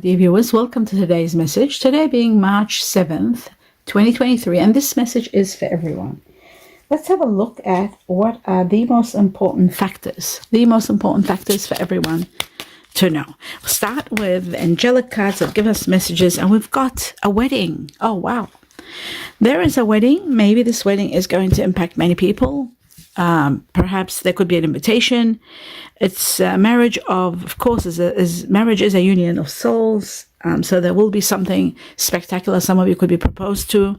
Dear viewers, welcome to today's message. Today being March 7th, 2023, and this message is for everyone. Let's have a look at what are the most important factors for everyone to know. We'll start with angelic cards that give us messages, and we've got a wedding. Oh, wow. There is a wedding. Maybe this wedding is going to impact many people. Perhaps there could be an invitation. It's a marriage of course, marriage is a union of souls. So there will be something spectacular. Some of you could be proposed to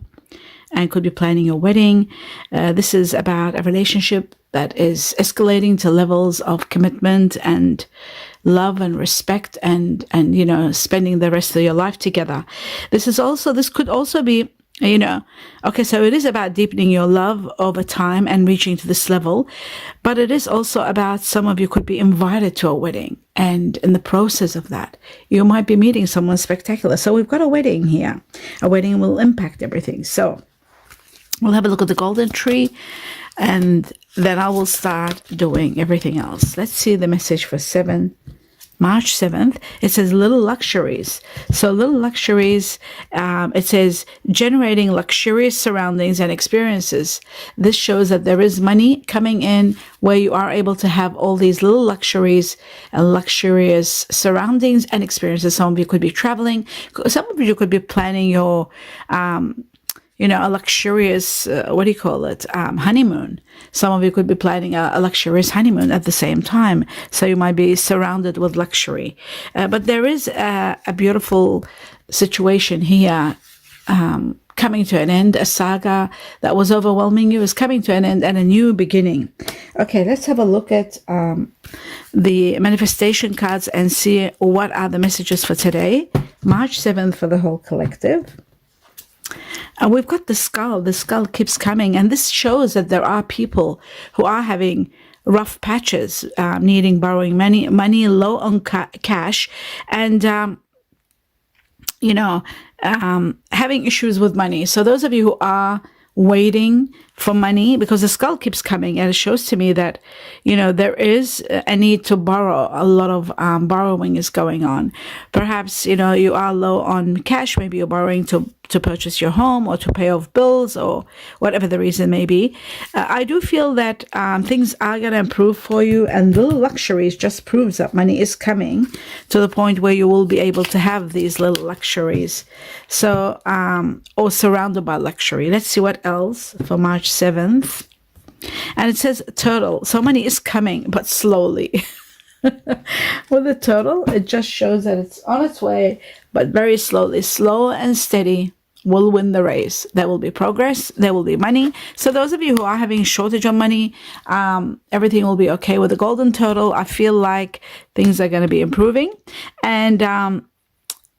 and could be planning your wedding. This is about a relationship that is escalating to levels of commitment and love and respect and spending the rest of your life together. This could also be, okay, so it is about deepening your love over time and reaching to this level, but it is also about some of you could be invited to a wedding, and in the process of that, you might be meeting someone spectacular. So we've got a wedding here. A wedding will impact everything. So we'll have a look at the golden tree, and then I will start doing everything else. Let's see the message for March 7th. It says little luxuries. So little luxuries, it says generating luxurious surroundings and experiences. This shows that there is money coming in where you are able to have all these little luxuries and luxurious surroundings and experiences. Some of you could be traveling. Some of you could be planning your, a luxurious, honeymoon. Some of you could be planning a luxurious honeymoon at the same time. So you might be surrounded with luxury. But there is a beautiful situation here coming to an end. A saga that was overwhelming you is coming to an end, and a new beginning. Okay, let's have a look at the manifestation cards and see what are the messages for today, March 7th, for the whole collective. We've got the skull. The skull keeps coming, and this shows that there are people who are having rough patches, borrowing money low on cash, and having issues with money. So those of you who are waiting for money, because the skull keeps coming, and it shows to me that there is a need to borrow. A lot of borrowing is going on. Perhaps you are low on cash. Maybe you're borrowing to purchase your home or to pay off bills or whatever the reason may be. I do feel that things are going to improve for you, and little luxuries just proves that money is coming to the point where you will be able to have these little luxuries. So, or surrounded by luxury. Let's see what else for March 7th. And it says turtle. So money is coming, but slowly. With the turtle, it just shows that it's on its way, but very slowly. Slow and steady will win the race. There will be progress. There will be money. So those of you who are having shortage of money, everything will be okay. With the golden turtle, I feel like things are going to be improving. And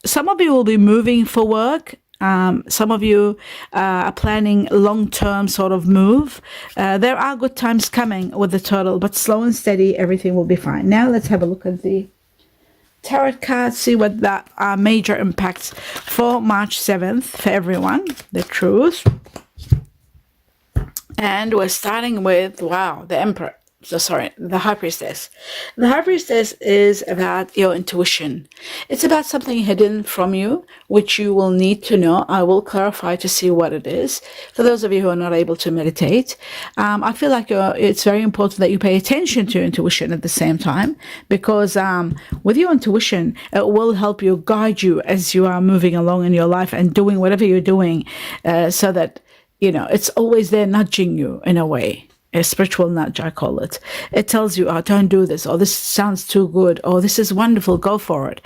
some of you will be moving for work. Some of you are planning long-term sort of move. There are good times coming with the turtle, but slow and steady, everything will be fine. Now let's have a look at the tarot cards, see what the major impacts for March 7th for everyone, the truth. And we're starting with, wow, the Emperor. The High Priestess. The High Priestess is about your intuition. It's about something hidden from you, which you will need to know. I will clarify to see what it is. For those of you who are not able to meditate, I feel like it's very important that you pay attention to intuition at the same time, because with your intuition, it will help you, guide you as you are moving along in your life and doing whatever you're doing, so that, it's always there nudging you in a way. A spiritual nudge, I call it. It tells you, oh, don't do this, or this sounds too good, or this is wonderful, go for it.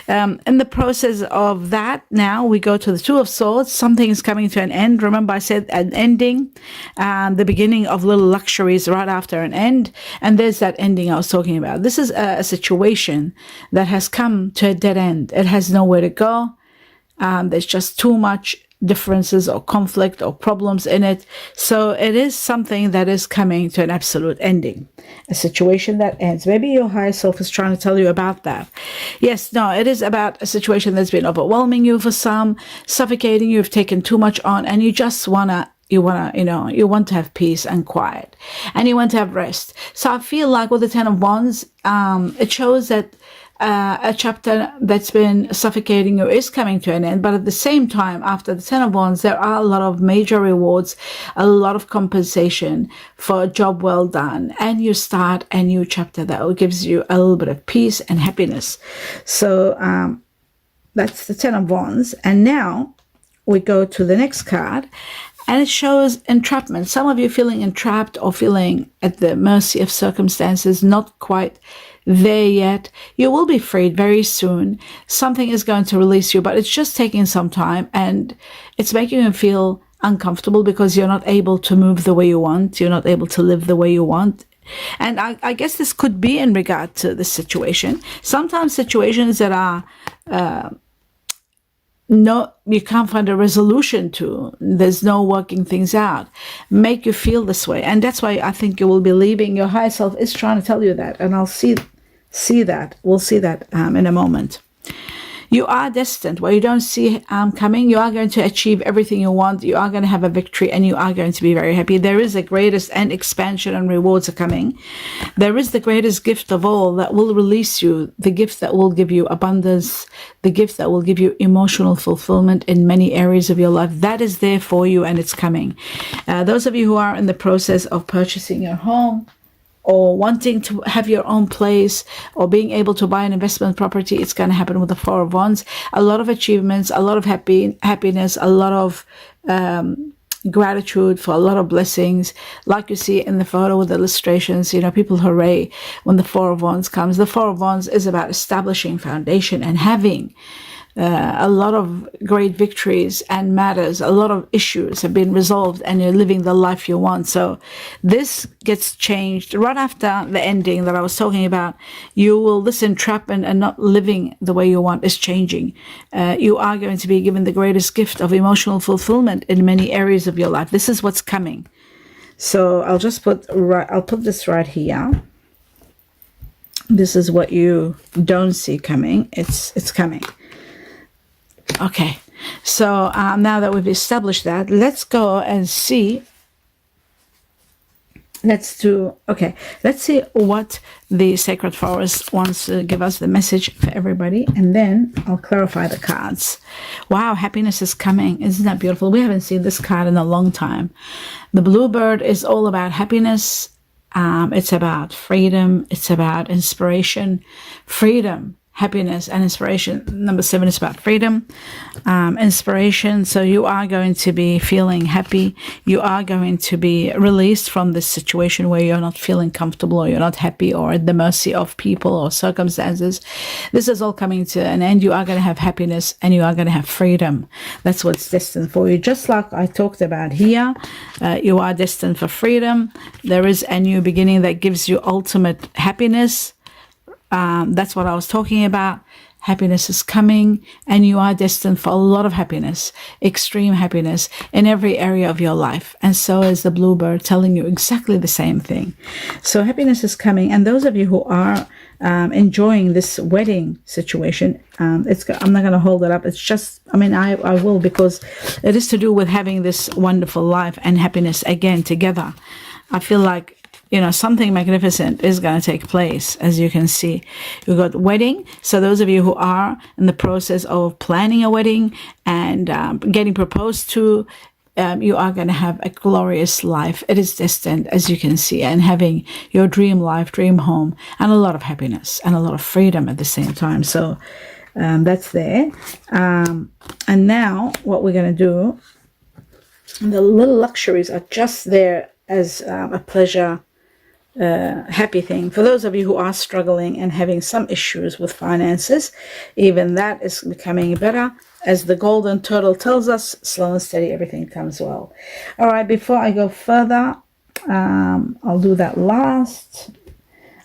In the process of that, now we go to the Two of Swords. Something is coming to an end. Remember, I said an ending, the beginning of little luxuries right after an end. And there's that ending I was talking about. This is a situation that has come to a dead end. It has nowhere to go. There's just too much differences or conflict or problems in it. So it is something that is coming to an absolute ending, a situation that ends. Maybe your higher self is trying to tell you about that. Yes, no, it is about a situation that's been overwhelming you for some, suffocating you. You've taken too much on, and you just you want to have peace and quiet, and you want to have rest. So I feel like with the Ten of Wands, it shows that a chapter that's been suffocating you is coming to an end. But at the same time, after the Ten of Wands, there are a lot of major rewards, a lot of compensation for a job well done. And you start a new chapter that gives you a little bit of peace and happiness. So that's the Ten of Wands. And now we go to the next card. And it shows entrapment. Some of you feeling entrapped or feeling at the mercy of circumstances, not quite there yet. You will be freed very soon. Something is going to release you, but it's just taking some time, and it's making you feel uncomfortable because you're not able to move the way you want. You're not able to live the way you want. And I guess this could be in regard to the situation. Sometimes situations that are no, you can't find a resolution to, there's no working things out, make you feel this way. And that's why I think you will be leaving. Your higher self is trying to tell you that, and I'll see that. We'll see that in a moment. You are destined. Where you don't see coming, you are going to achieve everything you want. You are going to have a victory, and you are going to be very happy. There is the greatest, and expansion and rewards are coming. There is the greatest gift of all that will release you, the gift that will give you abundance, the gift that will give you emotional fulfillment in many areas of your life. That is there for you, and it's coming. Those of you who are in the process of purchasing your home, or wanting to have your own place, or being able to buy an investment property, it's going to happen with the Four of Wands. A lot of achievements, a lot of happiness, a lot of gratitude for a lot of blessings. Like you see in the photo with the illustrations, you know, people hooray when the Four of Wands comes. The Four of Wands is about establishing foundation and having a lot of great victories and matters. A lot of issues have been resolved, and you're living the life you want. So this gets changed right after the ending that I was talking about. This entrapment and not living the way you want is changing. You are going to be given the greatest gift of emotional fulfillment in many areas of your life. This is what's coming. So I'll just put this right here. This is what you don't see coming. It's coming. Okay, so now that we've established that, let's go and see. Let's see what the Sacred Forest wants to give us, the message for everybody, and then I'll clarify the cards. Wow, happiness is coming. Isn't that beautiful? We haven't seen this card in a long time. The Bluebird is all about happiness. It's about freedom. It's about inspiration, freedom, happiness, and inspiration. Number 7 is about freedom, inspiration. So you are going to be feeling happy. You are going to be released from this situation where you're not feeling comfortable, or you're not happy, or at the mercy of people or circumstances. This is all coming to an end. You are going to have happiness, and you are going to have freedom. That's what's destined for you. Just like I talked about here, you are destined for freedom. There is a new beginning that gives you ultimate happiness. That's what I was talking about. Happiness is coming, and you are destined for a lot of happiness, extreme happiness in every area of your life. And so is the Bluebird, telling you exactly the same thing. So happiness is coming. And those of you who are enjoying this wedding situation, I'm not going to hold it up. It's just, I will, because it is to do with having this wonderful life and happiness again together. I feel like, something magnificent is going to take place. As you can see, you've got wedding. So those of you who are in the process of planning a wedding and getting proposed to, you are going to have a glorious life. It is destined, as you can see, and having your dream life, dream home, and a lot of happiness and a lot of freedom at the same time. So that's there. And now what we're going to do, the little luxuries are just there as a pleasure, happy thing. For those of you who are struggling and having some issues with finances, even that is becoming better. As the golden turtle tells us, slow and steady, everything comes well. All right, before I go further, I'll do that last.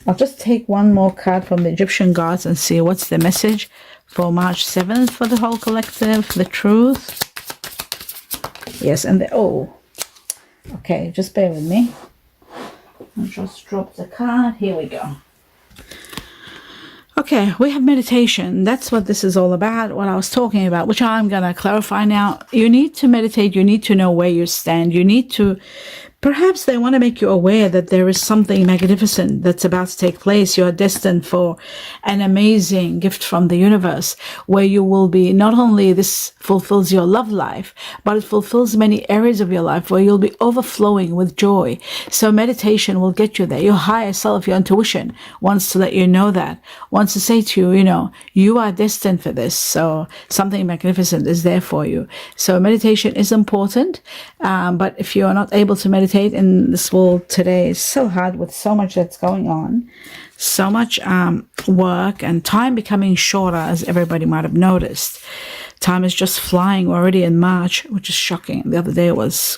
I'll just take one more card from the Egyptian gods and see what's the message for March 7th for the whole collective, the truth. Yes, and okay, just bear with me. I'll just drop the card. Here we go. Okay, we have meditation. That's what this is all about, what I was talking about, which I'm going to clarify now. You need to meditate. You need to know where you stand. You need to Perhaps they want to make you aware that there is something magnificent that's about to take place. You are destined for an amazing gift from the universe, where you will be, not only this fulfills your love life, but it fulfills many areas of your life where you'll be overflowing with joy. So meditation will get you there. Your higher self, your intuition wants to let you know that, wants to say to you, you know, you are destined for this. So something magnificent is there for you. So meditation is important. But if you are not able to meditate in this world today, it's so hard with so much that's going on, so much work, and time becoming shorter, as everybody might have noticed. Time is just flying. We're already in March, which is shocking. The other day was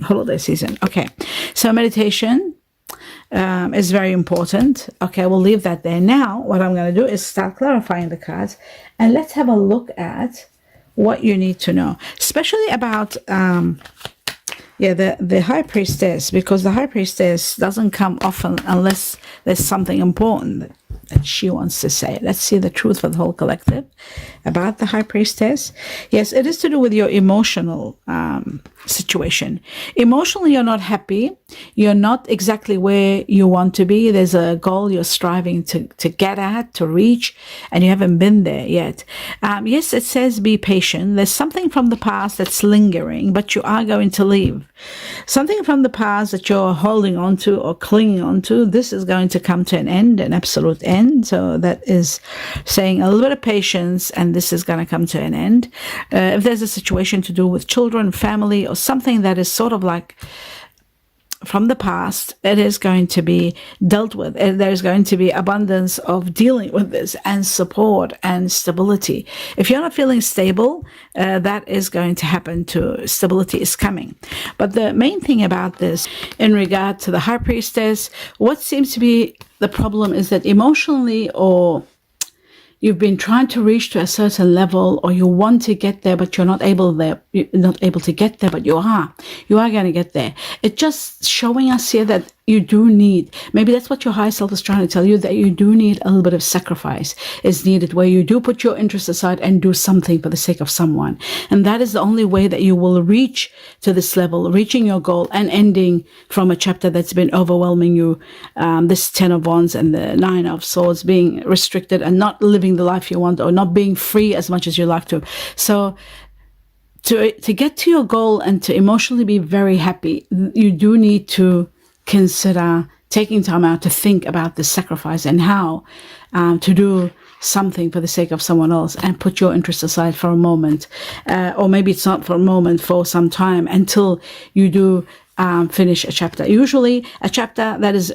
holiday season. Okay, so meditation is very important. Okay, we'll leave that there. Now, what I'm going to do is start clarifying the cards, and let's have a look at what you need to know, especially about the high priestess, because the high priestess doesn't come often unless there's something important that she wants to say. Let's see the truth for the whole collective about the high priestess. Yes, it is to do with your emotional situation. Emotionally, you're not happy. You're not exactly where you want to be. There's a goal you're striving to get at, to reach, and you haven't been there yet. Yes, it says be patient. There's something from the past that's lingering, but you are going to leave. Something from the past that you're holding on to or clinging on to, this is going to come to an end, an absolute end. So that is saying a little bit of patience, and this is going to come to an end. If there's a situation to do with children, family, or something that is sort of like from the past, it is going to be dealt with. There's going to be abundance of dealing with this, and support and stability. If you're not feeling stable, that is going to happen too. Stability is coming. But the main thing about this, in regard to the high priestess, what seems to be the problem is that emotionally, or you've been trying to reach to a certain level, or you want to get there, but you're not able to get there, but you are going to get there. It's just showing us here that you do need, maybe that's what your higher self is trying to tell you, that you do need a little bit of sacrifice is needed, where you do put your interests aside and do something for the sake of someone. And that is the only way that you will reach to this level, reaching your goal and ending from a chapter that's been overwhelming you. This 10 of Wands and the 9 of Swords, being restricted and not living the life you want, or not being free as much as you like to. So to get to your goal and to emotionally be very happy, you do need to consider taking time out to think about the sacrifice and how to do something for the sake of someone else, and put your interests aside for a moment, or maybe it's not for a moment, for some time, until you do finish a chapter. Usually a chapter that is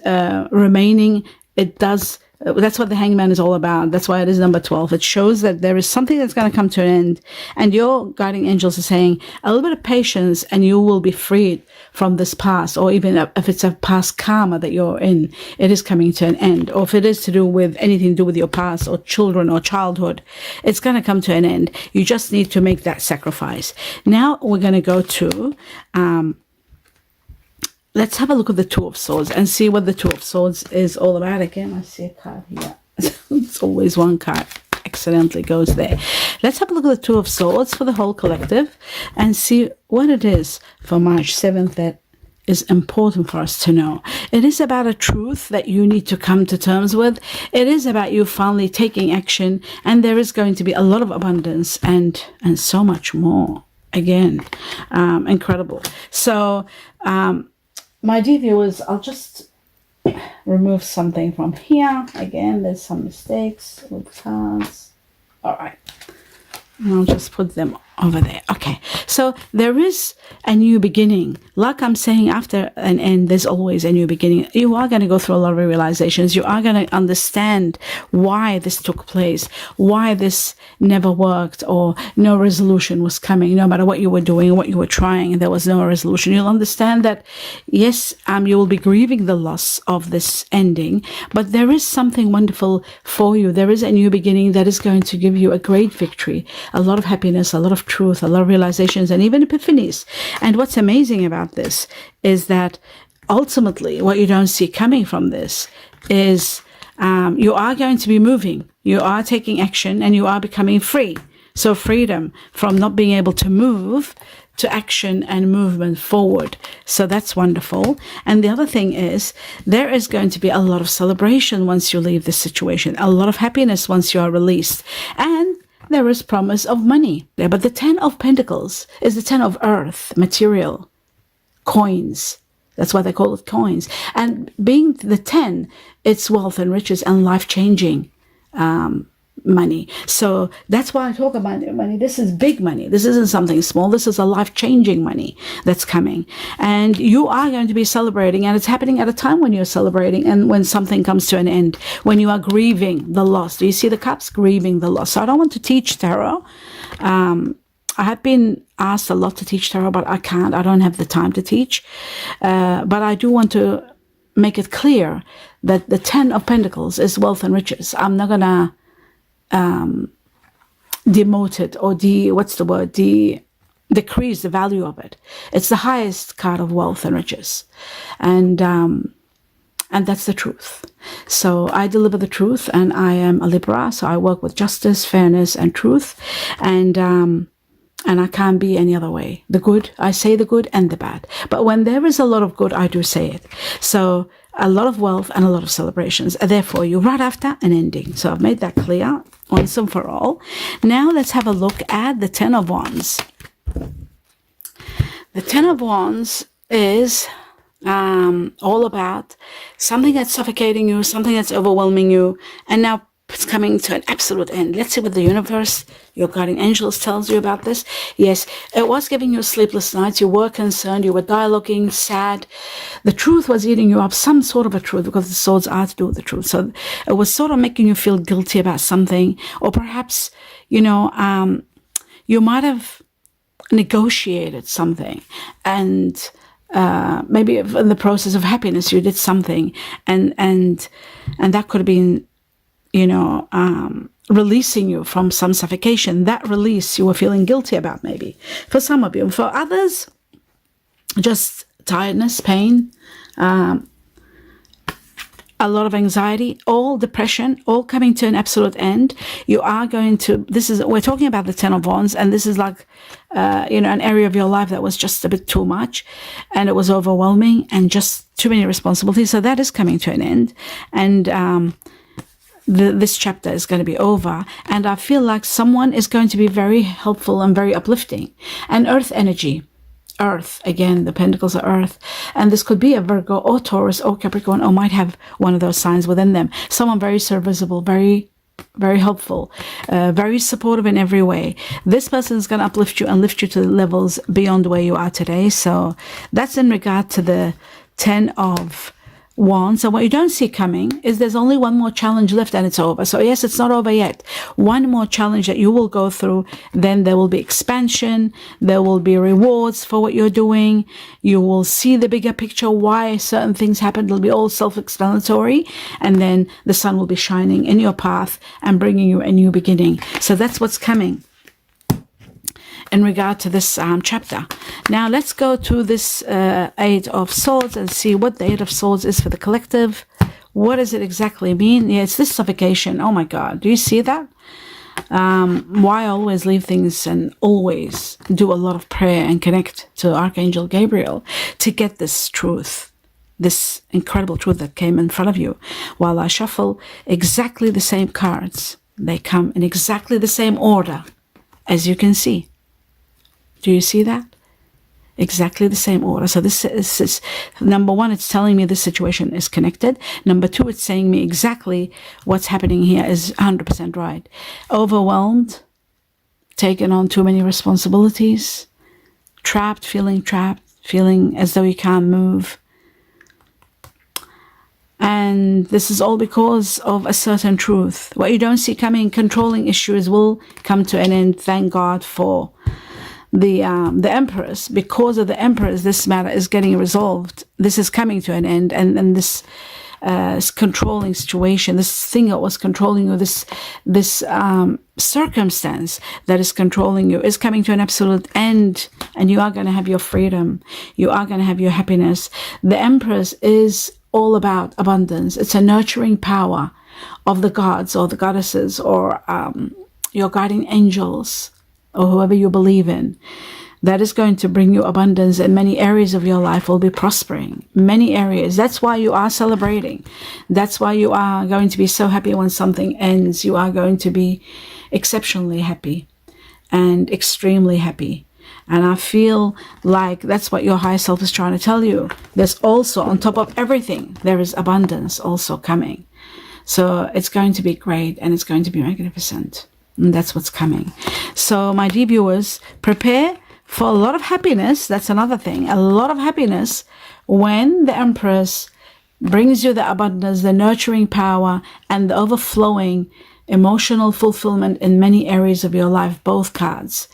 remaining, it does. That's what the Hangman is all about. That's why it is number 12. It shows that there is something that's going to come to an end, and your guiding angels are saying a little bit of patience, and you will be freed from this past, or even if it's a past karma that you're in, it is coming to an end. Or if it is to do with anything to do with your past or children or childhood, it's going to come to an end. You just need to make that sacrifice. Now we're going to go to let's have a look at the Two of Swords and see what the Two of Swords is all about. Again, I see a card here. It's always one card accidentally goes there. Let's have a look at the Two of Swords for the whole collective and see what it is for March 7th that is important for us to know. It is about a truth that you need to come to terms with. It is about you finally taking action, and there is going to be a lot of abundance and so much more. Again, incredible. So, my dear viewers, I'll just remove something from here. Again, there's some mistakes with cards. All right. And I'll just put them over there. Okay. So there is a new beginning. Like I'm saying, after an end, there's always a new beginning. You are going to go through a lot of realizations. You are going to understand why this took place, why this never worked, or no resolution was coming. No matter what you were doing, what you were trying, there was no resolution. You'll understand that, yes, you will be grieving the loss of this ending, but there is something wonderful for you. There is a new beginning that is going to give you a great victory, a lot of happiness, a lot of truth, a lot of realizations, and even epiphanies. And what's amazing about this is that ultimately what you don't see coming from this is you are going to be moving, you are taking action, and you are becoming free So freedom from not being able to move to action and movement forward. So that's wonderful. And the other thing is, there is going to be a lot of celebration once you leave this situation, a lot of happiness once you are released. And there is promise of money there. But the 10 of Pentacles is the 10 of earth, material, coins. That's why they call it coins. And being the 10, it's wealth and riches and life-changing money. So that's why I talk about money. This is big money. This isn't something small. This is a life-changing money that's coming. And you are going to be celebrating, and it's happening at a time when you're celebrating and when something comes to an end, when you are grieving the loss. Do you see the cups? Grieving the loss. So I don't want to teach tarot. I have been asked a lot to teach tarot, but I can't. I don't have the time to teach. But I do want to make it clear that the 10 of Pentacles is wealth and riches. I'm not going to demote it or decrease the value of it. It's the highest card of wealth and riches. And that's the truth. So I deliver the truth, and I am a Libra. So I work with justice, fairness, and truth. And I can't be any other way. The good, I say the good and the bad. But when there is a lot of good, I do say it. So a lot of wealth and a lot of celebrations are there for you right after an ending. So I've made that clear once and for all. Now let's have a look at the 10 of Wands. The 10 of Wands is all about something that's suffocating you, something that's overwhelming you, and now it's coming to an absolute end. Let's see what the universe, your guardian angels, tells you about this. Yes, it was giving you sleepless nights. You were concerned. You were dialoguing, sad. The truth was eating you up, some sort of a truth, because the swords are to do with the truth. So it was sort of making you feel guilty about something. Or perhaps, you might have negotiated something. And maybe in the process of happiness, you did something. And that could have been releasing you from some suffocation. That release you were feeling guilty about, maybe. For some of you. For others, just tiredness, pain, a lot of anxiety, all depression, all coming to an absolute end. You are going to, we're talking about the 10 of Wands, and this is like, an area of your life that was just a bit too much, and it was overwhelming, and just too many responsibilities. So that is coming to an end. And, this chapter is going to be over, and I feel like someone is going to be very helpful and very uplifting. And earth energy, earth, again, the pentacles are earth, and this could be a Virgo or Taurus or Capricorn, or might have one of those signs within them. Someone very serviceable, very, very helpful, very supportive in every way. This person is going to uplift you and lift you to levels beyond where you are today. So that's in regard to the 10 of Wands. So what you don't see coming is there's only one more challenge left and it's over. So yes, it's not over yet. One more challenge that you will go through, then there will be expansion, there will be rewards for what you're doing. You will see the bigger picture, why certain things happen. It'll be all self-explanatory, and then the sun will be shining in your path and bringing you a new beginning. So that's what's coming in regard to this chapter. Now let's go to this Eight of Swords and see what the Eight of Swords is for the collective. What does it exactly mean? Yeah, it's this suffocation. Oh my God, do you see that? Why always leave things and always do a lot of prayer and connect to Archangel Gabriel to get this truth, this incredible truth that came in front of you. While I shuffle exactly the same cards, they come in exactly the same order, as you can see. Do you see that? Exactly the same order. So this is number one, it's telling me this situation is connected. Number two, it's saying me exactly what's happening here is 100% right. Overwhelmed, taking on too many responsibilities, trapped, feeling as though you can't move. And this is all because of a certain truth. What you don't see coming, controlling issues will come to an end. Thank God for the Empress. Because of the Empress, this matter is getting resolved. This is coming to an end, and this controlling situation, this thing that was controlling you, this circumstance that is controlling you, is coming to an absolute end, and you are going to have your freedom. You are going to have your happiness. The Empress is all about abundance. It's a nurturing power of the gods or the goddesses, or your guardian angels, or whoever you believe in, that is going to bring you abundance, and many areas of your life will be prospering. Many areas. That's why you are celebrating. That's why you are going to be so happy when something ends. You are going to be exceptionally happy and extremely happy. And I feel like that's what your higher self is trying to tell you. There's also, on top of everything, there is abundance also coming. So it's going to be great, and it's going to be magnificent. And that's what's coming. So my dear viewers, prepare for a lot of happiness. That's another thing. A lot of happiness when the Empress brings you the abundance, the nurturing power, and the overflowing emotional fulfillment in many areas of your life, both cards.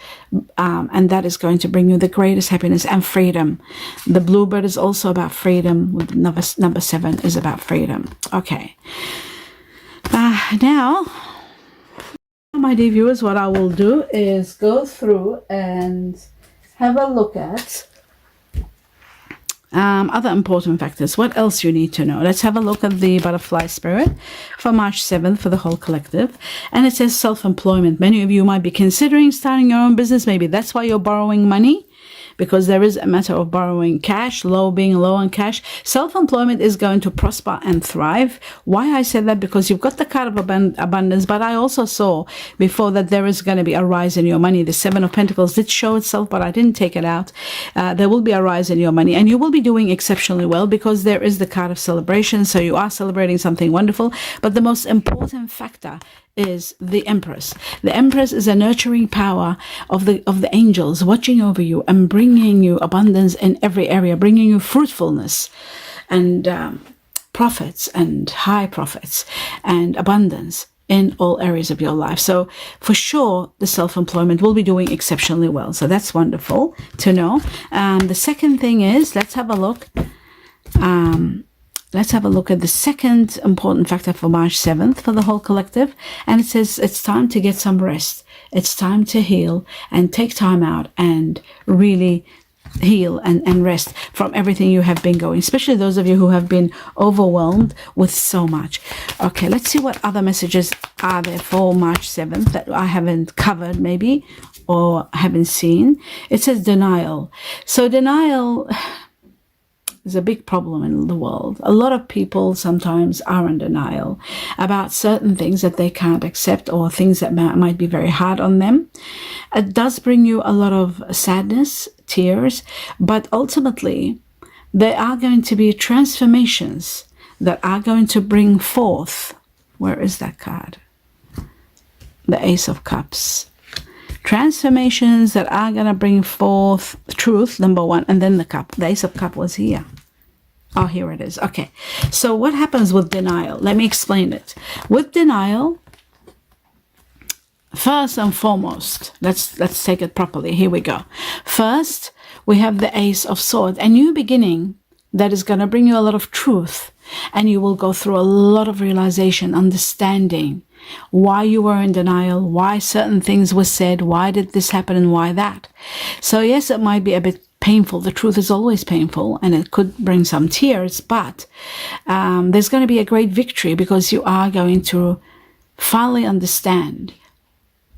And that is going to bring you the greatest happiness and freedom. The bluebird is also about freedom. With number 7 is about freedom. Okay. Now, my dear viewers, what I will do is go through and have a look at other important factors. What else you need to know? Let's have a look at the butterfly spirit for March 7th for the whole collective. And it says self-employment. Many of you might be considering starting your own business. Maybe that's why you're borrowing money, because there is a matter of borrowing cash, being low on cash. Self-employment is going to prosper and thrive. Why I said that? Because you've got the card of abundance, but I also saw before that there is going to be a rise in your money. The 7 of Pentacles did show itself, but I didn't take it out. There will be a rise in your money, and you will be doing exceptionally well because there is the card of celebration. So you are celebrating something wonderful. But the most important factor is the Empress. The Empress is a nurturing power of the angels watching over you and bringing you abundance in every area, bringing you fruitfulness and profits and high profits and abundance in all areas of your life. So for sure, the self-employment will be doing exceptionally well. So that's wonderful to know. The second thing is, let's have a look. Let's have a look at the second important factor for March 7th for the whole collective. And it says it's time to get some rest. It's time to heal and take time out and really heal and rest from everything you have been going, especially those of you who have been overwhelmed with so much. Okay, let's see what other messages are there for March 7th that I haven't covered maybe or haven't seen. It says denial. So denial is a big problem in the world. A lot of people sometimes are in denial about certain things that they can't accept or things that might be very hard on them. It does bring you a lot of sadness, tears, but ultimately there are going to be transformations that are going to bring forth. Where is that card? The Ace of Cups. Transformations that are going to bring forth truth, number 1, and then the cup. The Ace of Cups was here. Oh, here it is. Okay. So what happens with denial? Let me explain it. With denial, first and foremost, let's take it properly. Here we go. First, we have the Ace of Swords, a new beginning that is going to bring you a lot of truth, and you will go through a lot of realization, understanding why you were in denial, why certain things were said, why did this happen and why that. So yes, it might be a bit painful. The truth is always painful and it could bring some tears, but there's going to be a great victory because you are going to finally understand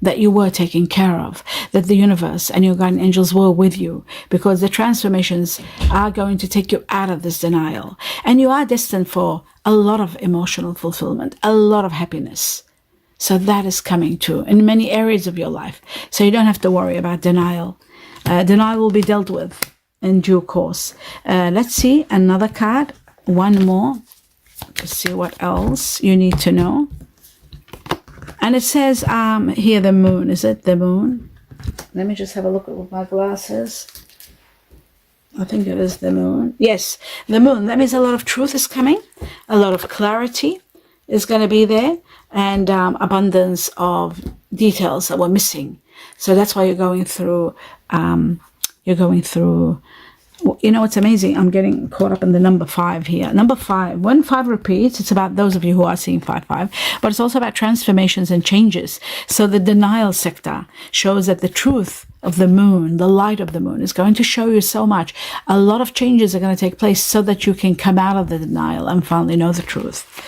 that you were taken care of, that the universe and your guardian angels were with you, because the transformations are going to take you out of this denial. And you are destined for a lot of emotional fulfillment, a lot of happiness. So that is coming too in many areas of your life. So you don't have to worry about denial. Denial will be dealt with in due course. Let's see another card, one more, to see what else you need to know. And it says here the moon. Is it the moon? Let me just have a look with my glasses. I think it is the moon. Yes, the moon. That means a lot of truth is coming. A lot of clarity is going to be there. And abundance of details that were missing. So that's why you're going through, you know, it's amazing. I'm getting caught up in the number 5 here. Number 5, when 5 repeats, it's about those of you who are seeing 5-5, but it's also about transformations and changes. So the denial sector shows that the truth of the moon, the light of the moon, is going to show you so much. A lot of changes are going to take place so that you can come out of the denial and finally know the truth.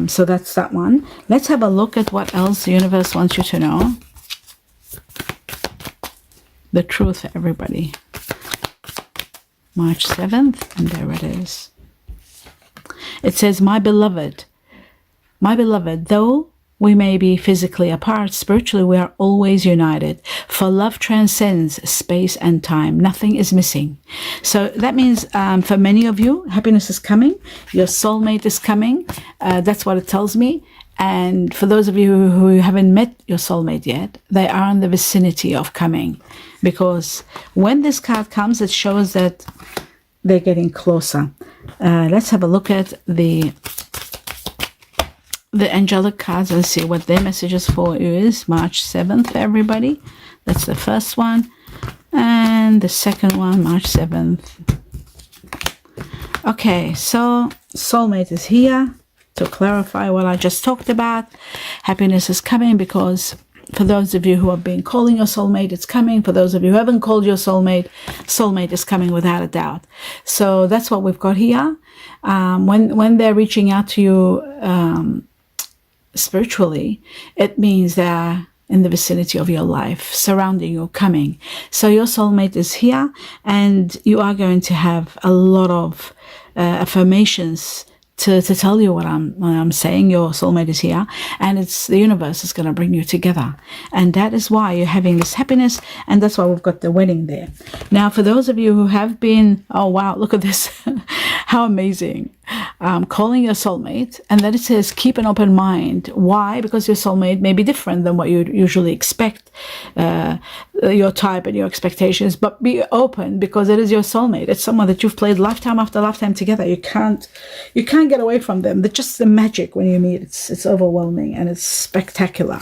So that's that one. Let's have a look at what else the universe wants you to know. The truth for everybody. March 7th, and there it is. It says, my beloved, though we may be physically apart, spiritually we are always united. For love transcends space and time. Nothing is missing. So that means for many of you, happiness is coming. Your soulmate is coming. That's what it tells me. And for those of you who haven't met your soulmate yet, they are in the vicinity of coming. Because when this card comes, it shows that they're getting closer. Let's have a look at the angelic cards and see what their messages for you is. March 7th for everybody. That's the first one. And the second one, March 7th. Okay, so soulmate is here. To clarify what I just talked about, happiness is coming because for those of you who have been calling your soulmate, it's coming. For those of you who haven't called your soulmate, soulmate is coming without a doubt. So that's what we've got here. When they're reaching out to you spiritually, it means they're in the vicinity of your life, surrounding you, coming. So your soulmate is here, and you are going to have a lot of affirmations to tell you what I'm saying. Your soulmate is here, and it's the universe is going to bring you together, and that is why you're having this happiness, and that's why we've got the wedding there. Now, for those of you who have been, oh wow, look at this, how amazing, calling your soulmate, and then it says keep an open mind. Why? Because your soulmate may be different than what you usually expect, your type and your expectations, but be open because it is your soulmate. It's someone that you've played lifetime after lifetime together. You can't get away from them. They're just the magic when you meet. It's overwhelming and it's spectacular.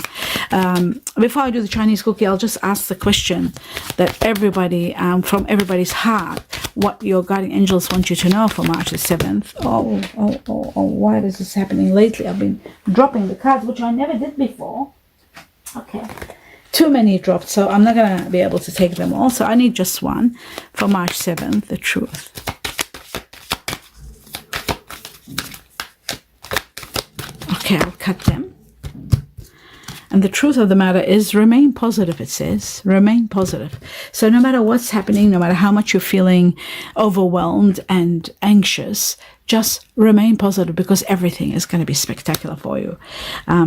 Before I do the Chinese cookie, I'll just ask the question that everybody, from everybody's heart, what your guardian angels want you to know for March the 7th. Oh, why is this happening lately? I've been dropping the cards, which I never did before. Okay. Too many dropped, so I'm not going to be able to take them all. So I need just one for March 7th, the truth. Okay, I'll cut them. And the truth of the matter is remain positive, it says. Remain positive. So no matter what's happening, no matter how much you're feeling overwhelmed and anxious, just remain positive because everything is going to be spectacular for you.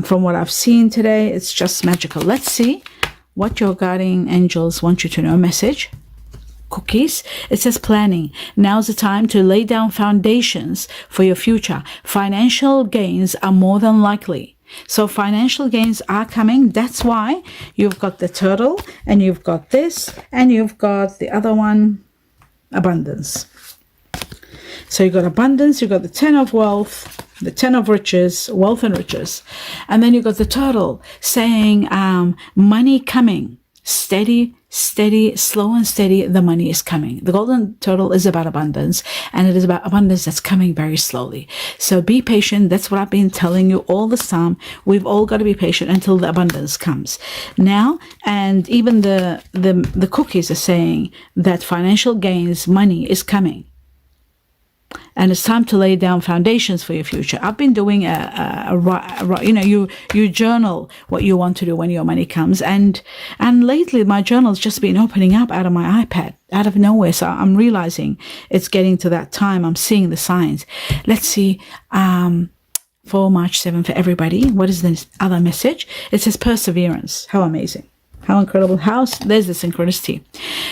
From what I've seen today, it's just magical. Let's see what your guardian angels want you to know. Message. Cookies. It says planning. Now's the time to lay down foundations for your future. Financial gains are more than likely. So financial gains are coming. That's why you've got the turtle and you've got this and you've got the other one, abundance. So you've got abundance, you've got the 10 of wealth, the 10 of riches, wealth and riches. And then you've got the turtle saying money coming. Steady, slow and steady, the money is coming. The golden turtle is about abundance, and it is about abundance that's coming very slowly. So be patient. That's what I've been telling you all this time. We've all got to be patient until the abundance comes. Now, and even the cookies are saying that financial gains, money is coming. And it's time to lay down foundations for your future. I've been doing you journal what you want to do when your money comes. And lately my journal's just been opening up out of my iPad, out of nowhere. So I'm realizing it's getting to that time. I'm seeing the signs. Let's see, for March 7th for everybody. What is this other message? It says perseverance. How amazing. How incredible. There's the synchronicity.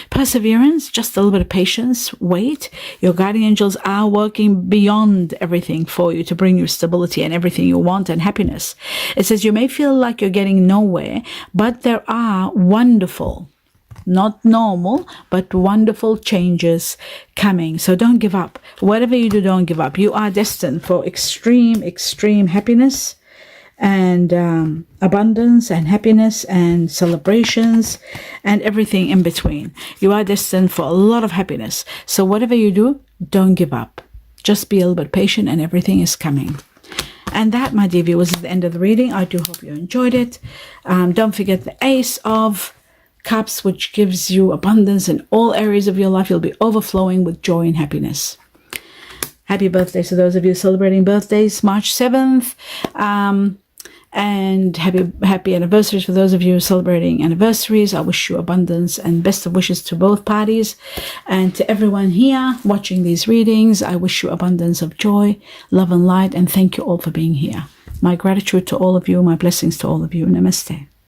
Perseverance, just a little bit of patience, wait. Your guardian angels are working beyond everything for you to bring you stability and everything you want and happiness. It says you may feel like you're getting nowhere, but there are wonderful, not normal, but wonderful changes coming. So don't give up. Whatever you do, don't give up. You are destined for extreme happiness and abundance and happiness and celebrations and everything in between. You are destined for a lot of happiness. So whatever you do, don't give up. Just be a little bit patient and everything is coming. And that, my dear viewers, is the end of the reading. I do hope you enjoyed it. Don't forget the Ace of Cups, which gives you abundance in all areas of your life. You'll be overflowing with joy and happiness. Happy birthday to those of you celebrating birthdays, March 7th. And happy anniversaries for those of you celebrating anniversaries. I wish you abundance and best of wishes to both parties. And to everyone here watching these readings, I wish you abundance of joy, love and light, and thank you all for being here. My gratitude to all of you, my blessings to all of you. Namaste.